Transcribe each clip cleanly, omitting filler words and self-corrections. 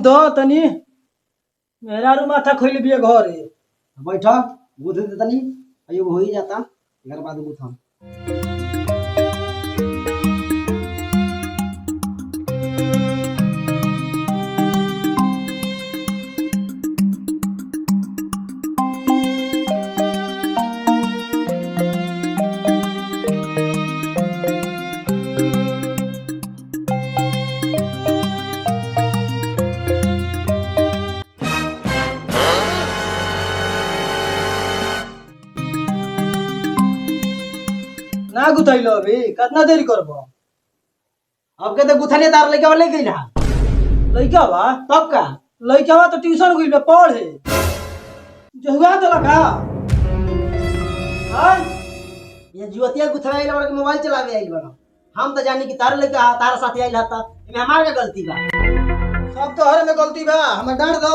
दो तनी मेरा रू माथा खोल बिया घर बैठा गुथ दे तनी अयो हो ही जाता एकर बाद गुथम ना गुथैलो अभी कितना देरी करबो अब के तो गुथने तार लेके वाले गई ना लइका बा तब का लइका बा तो ट्यूशन गइल बा पढ़े जहुआ तो लगा हां ये जुवतिया गुथवा आइल बड़ा के मोबाइल चलावे आइल बड़ा हम तो जानी कि तार लेके तार साथ आइल हता एमे हमार का गलती बा सब तो हरे में गलती बा हम डांट दो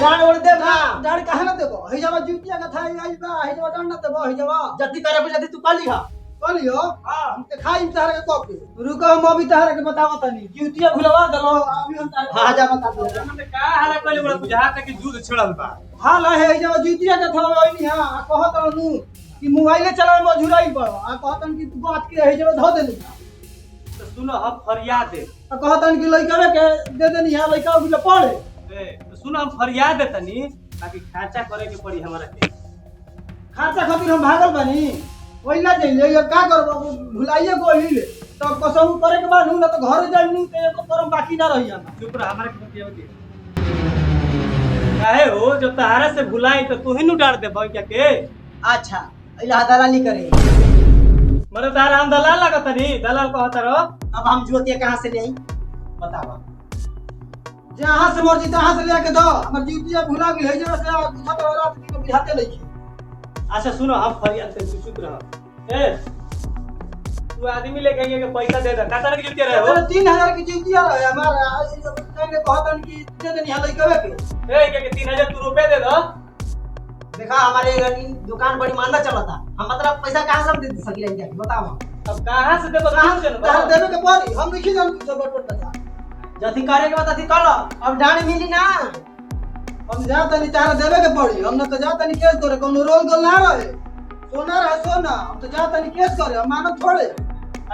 जान ओड़ दे ना डांट काहे ना देबो हे जावा जुतिया का थाई आइल बा हे जावा डांट ना देबो हे जावा जति करे पे जति तू काली हा कलियो हां हम के खाई तारे के कप के रुको हम अभी तारे के बतावत तनी जुतिया भुलवा दलो अभी हम तारे हां जा बता दे हमने का हारा कइले बड़ा बुझात कि दूध छिड़ल बा हाल है जावा जुतिया के थाई आइनी हां कहत रहनु कि मोबाइल चलावे में झुराई पड़ो आ कहतन कि तू बात के हे जावा धो देनी तो सुनो हम फरियाद दे आ कहतन कि लइका के दे देनी हां लइका भी पढ़े तो सुनो हम फरियाद दे तनी ताकि खर्चा करे के पड़ी हमरा के खर्चा खातिर हम भागल बानी ओइला जइले ये का करबो भुलाइए गोहिल तब कसम करे के बाद न तो घर जाइनु ते एको करम बाकी ना रही हम चुप रह हमरा के बतिया बतिया काहे हो जब तहारा से भुलाई तो तू ही नु डार दे भाई क्या के अच्छा इला दलाली करे मरे तारा हम दलाल लागत नहीं दलाल कहत रहो अब हम जुवतिया कहां से ले आई बतावा जहां से मर्जी तहां से लेके दो हमर जुतिया भुला गेल है जरा से छत रात के बुझाते लई अच्छा सुनो हम फरियाद से चुप रह ए तू आदमी लेके आइए के पैसा दे दे कातर के जुतिया रहे हो अरे 3000 की जुतिया रहे हमारा कहने कहतन कि दे देनी हलई कवे के ए के 3000 तू रुपए दे दो देखा हमारे दुकान बड़ी मांदा चलता हम मतलब पैसा कहां से दे सकी रही बताओ अब कहां से देबो कहां कहां से तार देवे के पड़ी हम लिखी जान सब बटन बता जति करे के बता कर लो अब डांड मिली ना हम जा तनी तार देवे के पड़ी हम न तो जा तनी केस करे कोनो रोल गोल ना रहे सोना रहे सोना हम तो जा तनी केस करे हम मानत थोड़े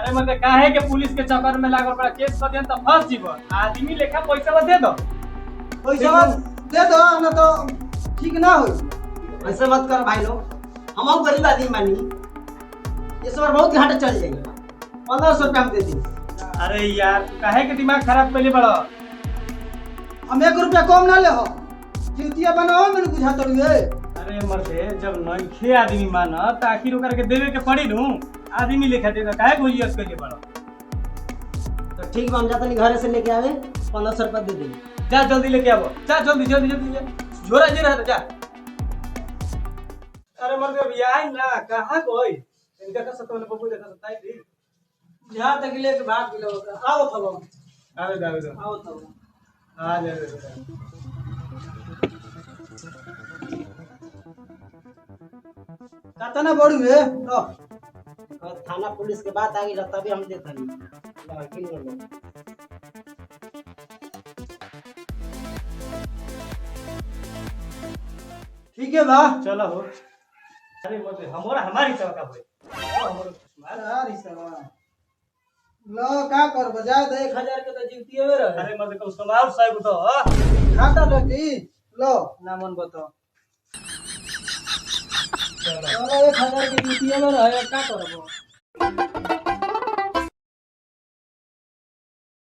अरे मत काहे के पुलिस के चक्कर में लागल बड़ा केस कर देन त फंस जीव आदमी लेखा पैसा दे दो पैसा दे दो न तो ठीक ना होई ऐसे मत कर भाई लोग हम गरीब आदमी मानी इस बार बहुत घाटा चल जाएगा 1500 रुपया हम दे दी अरे यार तू काहे के दिमाग खराब कइले बड़ा हम 1 रुपया कम ना ले हो जुतिया बनाओ मैंने बुझात रहिए अरे मर्दे जब नइखे आदमी माना त आखिर ओकर के देवे के पड़ी नु आदमी लेखा दे दो काहे गोलियस कइले बड़ा तो ठीक बा हम जाता नहीं घर से लेके आवे 1500 रुपया दे दी जा जल्दी लेके आवो जा जल्दी जल्दी जल्दी जा झोरा जे रहता जा अरे मर्दे अब आई ना कहां कोई इनका का सतवन बबू देखा सताई थी जहां तक लेके भाग गेलो आओ थलो आवे आवे आओ थलो आ जा कातना बड़ू है तो थाना पुलिस के बात आ गई तभी हम देता नहीं किन लो ठीक है बा चलो हो अरे मत हमरा हमारी सेवा का भाई हमरो यार इसवा लो का कर बजा दे 1000 के तो जीवती है रहे अरे मत को समार साहब तो खाता रखी लो नामन बतो चलो 1000 के जीवती है रहे का करबो